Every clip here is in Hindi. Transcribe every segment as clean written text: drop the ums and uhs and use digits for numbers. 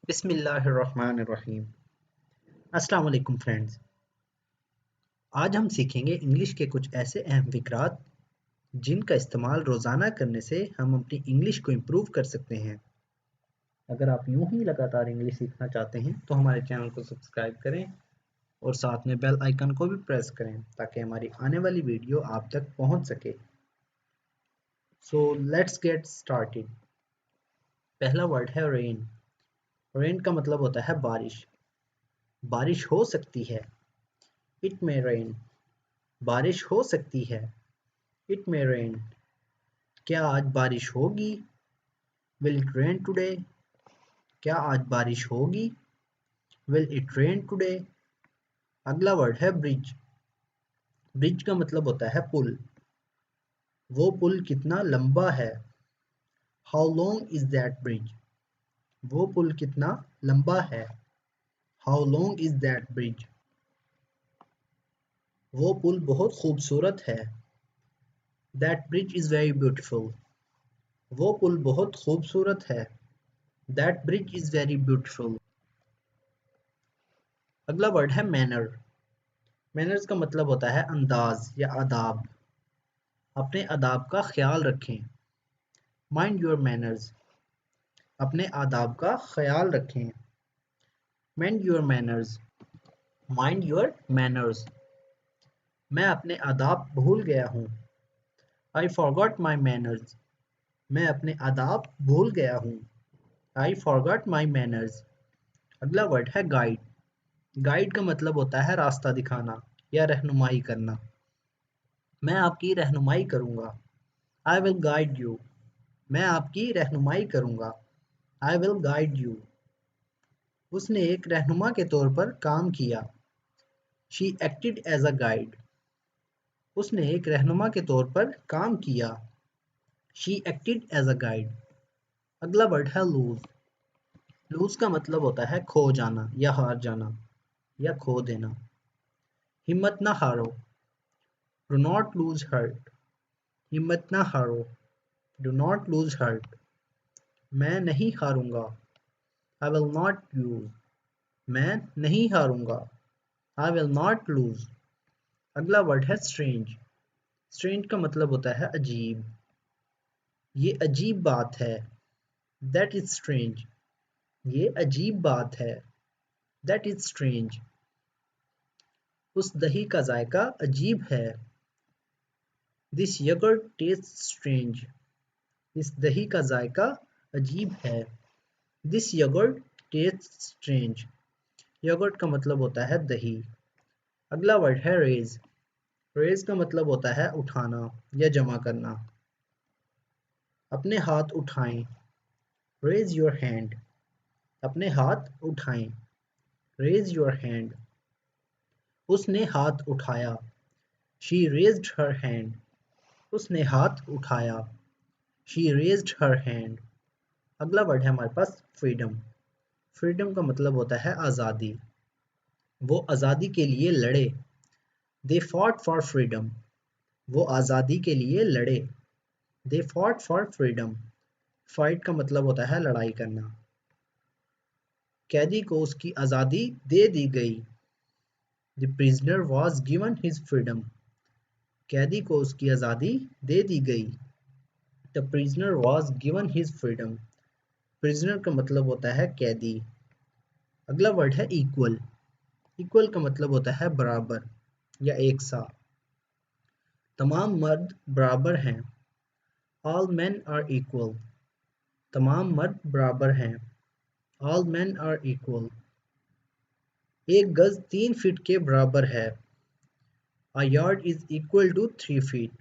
बिस्मिल्लाहिर्रहमानिर्रहीम। अस्सलाम वालेकुम फ्रेंड्स। आज हम सीखेंगे इंग्लिश के कुछ ऐसे अहम फिकरात जिनका इस्तेमाल रोज़ाना करने से हम अपनी इंग्लिश को इम्प्रूव कर सकते हैं। अगर आप यूं ही लगातार इंग्लिश सीखना चाहते हैं तो हमारे चैनल को सब्सक्राइब करें और साथ में बेल आइकन को भी प्रेस करें ताकि हमारी आने वाली वीडियो आप तक पहुंच सके। So let's get started. पहला वर्ड है रेन। रेन का मतलब होता है बारिश। बारिश हो सकती है। It may rain. बारिश हो सकती है। It may rain. क्या आज बारिश होगी? Will it rain today? क्या आज बारिश होगी? Will it rain today? अगला वर्ड है ब्रिज। ब्रिज का मतलब होता है पुल। वो पुल कितना लंबा है? How long is that bridge? वो पुल कितना लंबा है? How long is that bridge? वो पुल बहुत खूबसूरत है। That bridge is very beautiful. वो पुल बहुत खूबसूरत है। That bridge is very beautiful. अगला वर्ड है मैनर। मैनर्स का मतलब होता है अंदाज या आदाब। अपने आदाब का ख्याल रखें। Mind your manners. अपने आदाब का ख्याल रखें। Mind your manners. Mind your manners. मैं अपने आदाब भूल गया हूँ। I forgot my manners. मैं अपने आदाब भूल गया हूँ। I forgot my manners. अगला वर्ड है गाइड। गाइड का मतलब होता है रास्ता दिखाना या रहनुमाई करना। मैं आपकी रहनुमाई करूँगा। I will guide you. मैं आपकी रहनुमाई करूँगा। I will guide you. उसने एक रहनुमा के तौर पर काम किया। She acted as a guide. उसने एक रहनुमा के तौर पर काम किया। She acted as a guide. अगला वर्ड है लूज। लूज का मतलब होता है खो जाना या हार जाना या खो देना। हिम्मत ना हारो। Do not lose heart. हिम्मत ना हारो। Do not lose heart. मैं नहीं हारूंगा। I will not lose. मैं नहीं हारूंगा। I will not lose. अगला वर्ड है स्ट्रेंज। स्ट्रेंज का मतलब होता है अजीब। ये अजीब बात है। That is strange. ये अजीब बात है। That is strange. उस दही का जायका अजीब है। This yogurt tastes strange. इस दही का जायका अजीब है। This yogurt tastes strange. yogurt का मतलब होता है दही। अगला वर्ड है रेज। रेज का मतलब होता है उठाना या जमा करना। अपने हाथ उठाएं। Raise your hand. अपने हाथ उठाएं। Raise your hand. उसने हाथ उठाया। She raised her hand. उसने हाथ उठाया। She raised her hand. अगला वर्ड है हमारे पास फ्रीडम। फ्रीडम का मतलब होता है आज़ादी। वो आज़ादी के लिए लड़े। They fought for freedom. वो आज़ादी के लिए लड़े। They fought for freedom. Fight का मतलब होता है लड़ाई करना। कैदी को उसकी आज़ादी दे दी गई। The prisoner was given his freedom. कैदी को उसकी आज़ादी दे दी गई। The prisoner was given his freedom. Prisoner का मतलब होता है कैदी। अगला वर्ड है इक्वल। इक्वल का मतलब होता है बराबर या एक सा। तमाम मर्द बराबर हैं। All men are equal. तमाम मर्द बराबर हैं। All men are equal. एक गज 3 फीट के बराबर है। A yard is equal to 3 feet.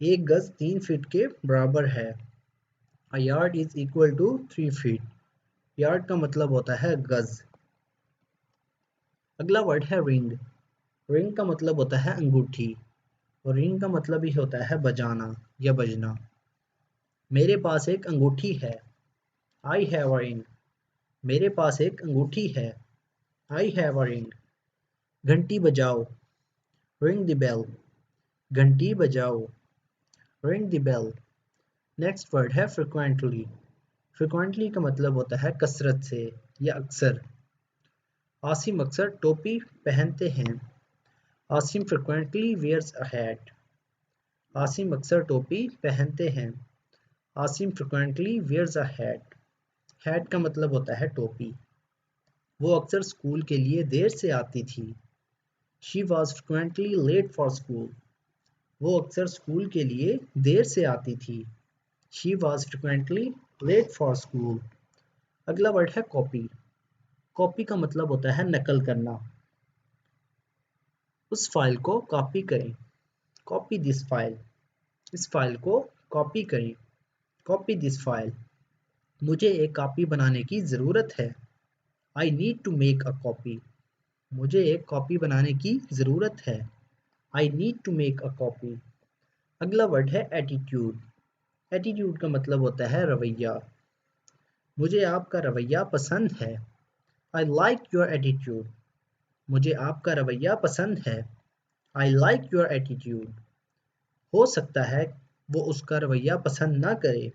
एक गज 3 फीट के बराबर है। A yard is equal to 3 feet. Yard का मतलब होता है गज। अगला वर्ड है रिंग। रिंग का मतलब होता है अंगूठी और रिंग का मतलब ही होता है बजाना या बजना। मेरे पास एक अंगूठी है। I have a ring. मेरे पास एक अंगूठी है। I have a ring. घंटी बजाओ। Ring the bell. घंटी बजाओ। Ring the bell. Next word है frequently. फ्रिक्वेंटली का मतलब होता है कसरत से या अक्सर। आसिम अक्सर टोपी पहनते हैं। Asim frequently wears a hat. Asim अक्सर टोपी पहनते हैं। Asim frequently wears a hat. Hat का मतलब होता है टोपी। वो अक्सर स्कूल के लिए देर से आती थी। She was frequently late for school. वो अक्सर स्कूल के लिए देर से आती थी। She was frequently late for school. अगला वर्ड है कॉपी। कॉपी का मतलब होता है नकल करना। उस फाइल को कॉपी करें। Copy this file. इस फाइल को कॉपी करें। Copy this file. मुझे एक कॉपी बनाने की ज़रूरत है। I need to make a copy. मुझे एक कॉपी बनाने की ज़रूरत है। I need to make a copy. अगला वर्ड है एटीट्यूड। एटीट्यूड का मतलब होता है रवैया। मुझे आपका रवैया पसंद है। I like your attitude. मुझे आपका रवैया पसंद है। I like your attitude. हो सकता है वो उसका रवैया पसंद ना करे।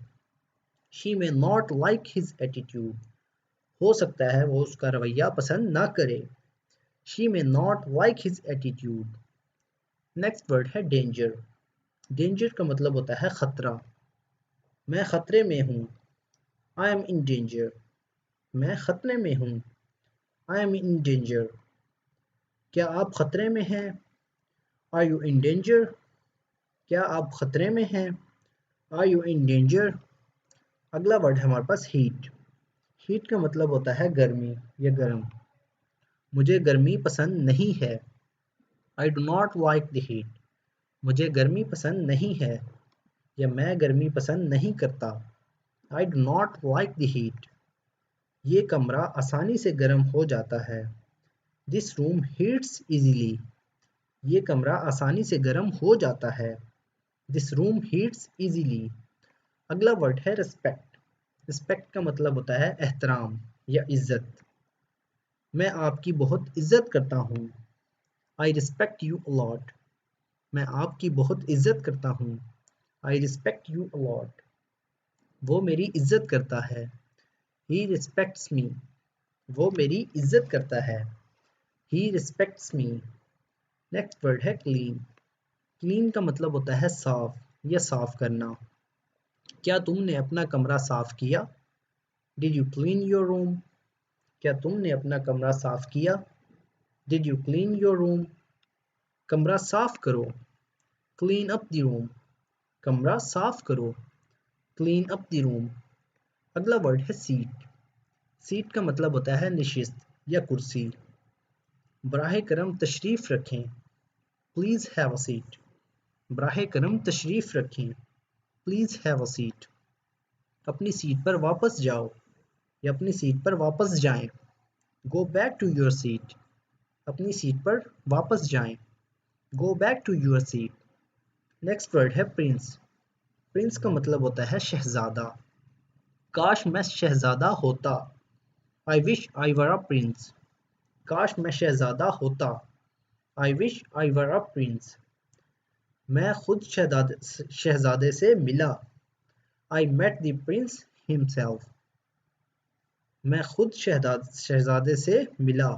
She may not like his attitude. हो सकता है वो उसका रवैया पसंद ना करे। She may not like his attitude. Next word है डेंजर। डेंजर का मतलब होता है खतरा। मैं खतरे में हूँ। I am in danger. मैं खतरे में हूँ। I am in danger. क्या आप खतरे में हैं? Are you in danger? क्या आप खतरे में हैं? Are you in danger? अगला वर्ड है हमारे पास हीट। हीट का मतलब होता है गर्मी या गर्म। मुझे गर्मी पसंद नहीं है। I do not like the heat. मुझे गर्मी पसंद नहीं है या मैं गर्मी पसंद नहीं करता। I do not like the heat. ये कमरा आसानी से गर्म हो जाता है। This room heats easily. ये कमरा आसानी से गर्म हो जाता है। This room heats easily. अगला वर्ड है रिस्पेक्ट। रिस्पेक्ट का मतलब होता है एहतराम या इज्जत। मैं आपकी बहुत इज्जत करता हूँ। I respect you a lot. मैं आपकी बहुत इज्जत करता हूँ। I respect you a lot. वो मेरी इज्जत करता है। ही रिस्पेक्ट्स मी। वो मेरी इज्जत करता है। He respects me. Next word है क्लीन। क्लीन का मतलब होता है साफ या साफ करना। क्या तुमने अपना कमरा साफ किया? Did you clean your room? क्या तुमने अपना कमरा साफ किया? Did you clean your room? कमरा साफ करो। Clean up the room. कमरा साफ करो। Clean up the room. अगला वर्ड है सीट। सीट का मतलब होता है नशिस्त या कुर्सी। बराहे करम तशरीफ़ रखें। Please have a seat. बराहे करम तशरीफ़ रखें। Please have a seat. अपनी सीट पर वापस जाओ या अपनी सीट पर वापस जाएं। Go back to your seat. अपनी सीट पर वापस जाएं। Go back to your seat. Next word है प्रिंस। प्रिंस का मतलब होता है शहजादा। काश मैं शहजादा होता। I wish I were a prince. काश मैं शहजादा होता। I wish I were a prince. मैं खुद शहजादे से मिला। I met the prince himself. मैं खुद शहजादे से मिला।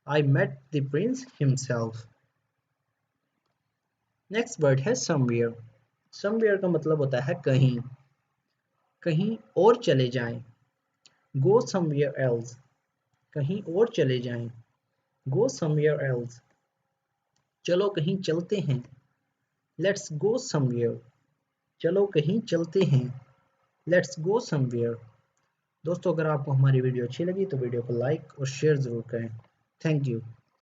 I met the prince himself. Next word है समवेयर। समवेयर का मतलब होता है कहीं। कहीं और चले जाएं। Go somewhere else. कहीं और चले जाएं। Go somewhere else. चलो कहीं चलते हैं। Let's go somewhere. चलो कहीं चलते हैं। Let's go somewhere. दोस्तों अगर आपको हमारी वीडियो अच्छी लगी तो वीडियो को लाइक और शेयर ज़रूर करें। Thank you.